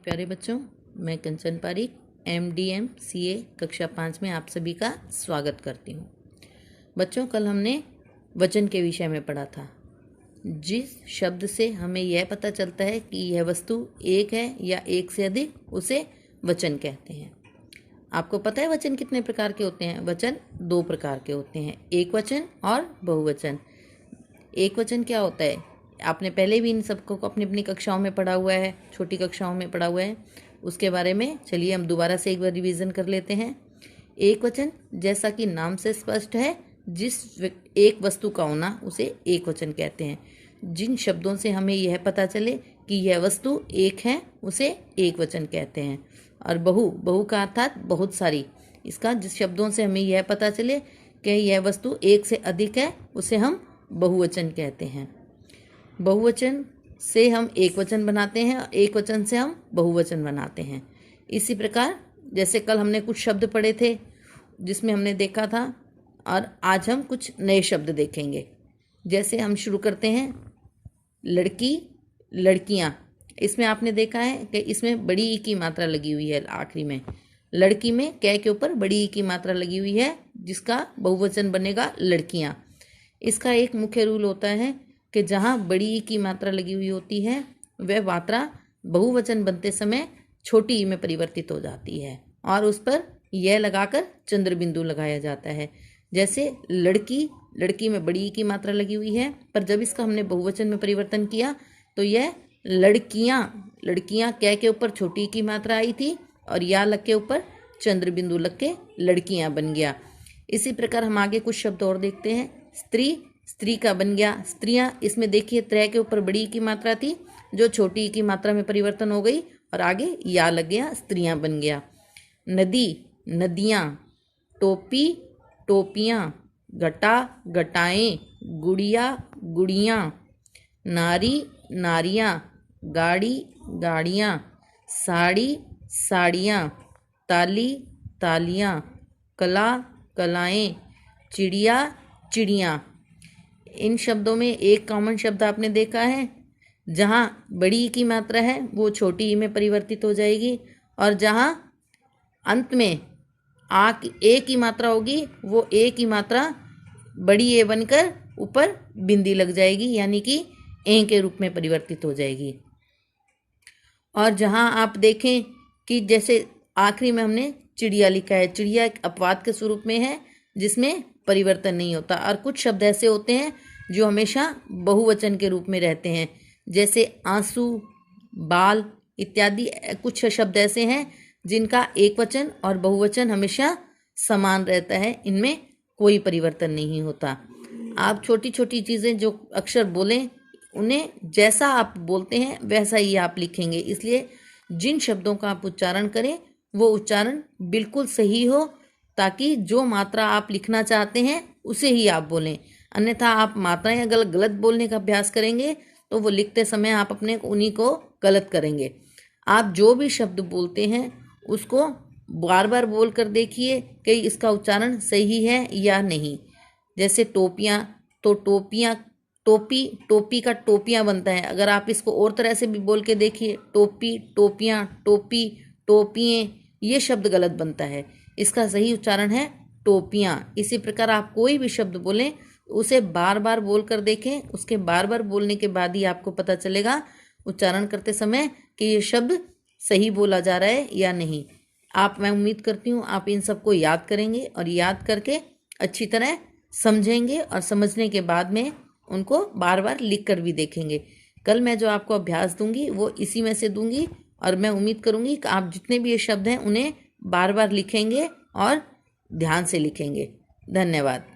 प्यारे बच्चों, मैं कंचन पारीक MDM CA कक्षा 5 में आप सभी का स्वागत करती हूँ। बच्चों, कल हमने वचन के विषय में पढ़ा था। जिस शब्द से हमें यह पता चलता है कि यह वस्तु एक है या एक से अधिक, उसे वचन कहते हैं। आपको पता है वचन कितने प्रकार के होते हैं? वचन 2 प्रकार के होते हैं, एक वचन और बहुवचन। एक वचन क्या होता है? आपने पहले भी इन सबको अपनी अपनी कक्षाओं में पढ़ा हुआ है, छोटी कक्षाओं में पढ़ा हुआ है। उसके बारे में चलिए हम दोबारा से एक बार रिवीजन कर लेते हैं। एक वचन, जैसा कि नाम से स्पष्ट है, जिस एक वस्तु का होना उसे एक वचन कहते हैं। जिन शब्दों से हमें यह पता चले कि यह वस्तु एक है, उसे एक वचन कहते हैं। और बहु का अर्थात बहुत सारी, इसका जिस शब्दों से हमें यह पता चले कि यह वस्तु एक से अधिक है, उसे हम बहुवचन कहते हैं। बहुवचन से हम एक वचन बनाते हैं और एक वचन से हम बहुवचन बनाते हैं। इसी प्रकार जैसे कल हमने कुछ शब्द पढ़े थे जिसमें हमने देखा था, और आज हम कुछ नए शब्द देखेंगे। जैसे हम शुरू करते हैं लड़की, लड़कियां। इसमें आपने देखा है कि इसमें बड़ी ई की मात्रा लगी हुई है आखिरी में। लड़की में कै के ऊपर बड़ी ई की मात्रा लगी हुई है, जिसका बहुवचन बनेगा लड़कियां। इसका एक मुख्य रूल होता है कि जहाँ बड़ी ई की मात्रा लगी हुई होती है, वह मात्रा बहुवचन बनते समय छोटी ई में परिवर्तित हो जाती है और उस पर यह लगाकर चंद्र बिंदु लगाया जाता है। जैसे लड़की, लड़की में बड़ी ई की मात्रा लगी हुई है, पर जब इसका हमने बहुवचन में परिवर्तन किया तो यह लड़कियां, लड़कियां कै के ऊपर छोटी ई की मात्रा आई थी और या लग के ऊपर चंद्र बिंदु लग के लड़कियां बन गया। इसी प्रकार हम आगे कुछ शब्द और देखते हैं। स्त्री, स्त्री का बन गया स्त्रियां। इसमें देखिए त्रै के ऊपर बड़ी ई की मात्रा थी, जो छोटी ई की मात्रा में परिवर्तन हो गई और आगे या लग गया, स्त्रियां बन गया। नदी, नदियां। टोपी, टोपियां। घटा, घटाएं। गुड़िया, गुड़ियां। नारी, नारियां। गाड़ी, गाड़ियां। साड़ी, साड़ियां। ताली, तालियां। कला, कलाएं। चिड़िया, चिड़ियां। इन शब्दों में एक कॉमन शब्द आपने देखा है, जहाँ बड़ी ई की मात्रा है वो छोटी ई में परिवर्तित हो जाएगी, और जहाँ अंत में ए की मात्रा होगी वो ए की मात्रा बड़ी ए बनकर ऊपर बिंदी लग जाएगी, यानी कि ए के रूप में परिवर्तित हो जाएगी। और जहाँ आप देखें कि जैसे आखिरी में हमने चिड़िया लिखा है, चिड़िया एक अपवाद के स्वरूप में है जिसमें परिवर्तन नहीं होता। और कुछ शब्द ऐसे होते हैं जो हमेशा बहुवचन के रूप में रहते हैं, जैसे आंसू, बाल इत्यादि। कुछ शब्द ऐसे हैं जिनका एक वचन और बहुवचन हमेशा समान रहता है, इनमें कोई परिवर्तन नहीं होता। आप छोटी छोटी चीज़ें जो अक्षर बोलें, उन्हें जैसा आप बोलते हैं वैसा ही आप लिखेंगे। इसलिए जिन शब्दों का आप उच्चारण करें वो उच्चारण बिल्कुल सही हो, ताकि जो मात्रा आप लिखना चाहते हैं उसे ही आप बोलें। अन्यथा आप मात्राएं अगर गलत बोलने का अभ्यास करेंगे तो वो लिखते समय आप अपने उन्हीं को गलत करेंगे। आप जो भी शब्द बोलते हैं उसको बार बार बोल कर देखिए कि इसका उच्चारण सही है या नहीं। जैसे टोपियाँ, तो टोपियाँ, टोपी, टोपी का टोपियाँ बनता है। अगर आप इसको और तरह से भी बोल के देखिए, टोपी, टोपियाँ, टोपी, टोपियाँ, ये शब्द गलत बनता है। इसका सही उच्चारण है टोपियाँ। इसी प्रकार आप कोई भी शब्द बोलें उसे बार बार बोल कर देखें, उसके बार बार बोलने के बाद ही आपको पता चलेगा उच्चारण करते समय कि ये शब्द सही बोला जा रहा है या नहीं। मैं उम्मीद करती हूँ आप इन सबको याद करेंगे और याद करके अच्छी तरह समझेंगे, और समझने के बाद में उनको बार बार लिख कर भी देखेंगे। कल मैं जो आपको अभ्यास दूंगी वो इसी में से दूंगी, और मैं उम्मीद करूंगी कि आप जितने भी ये शब्द हैं उन्हें बार बार लिखेंगे और ध्यान से लिखेंगे। धन्यवाद।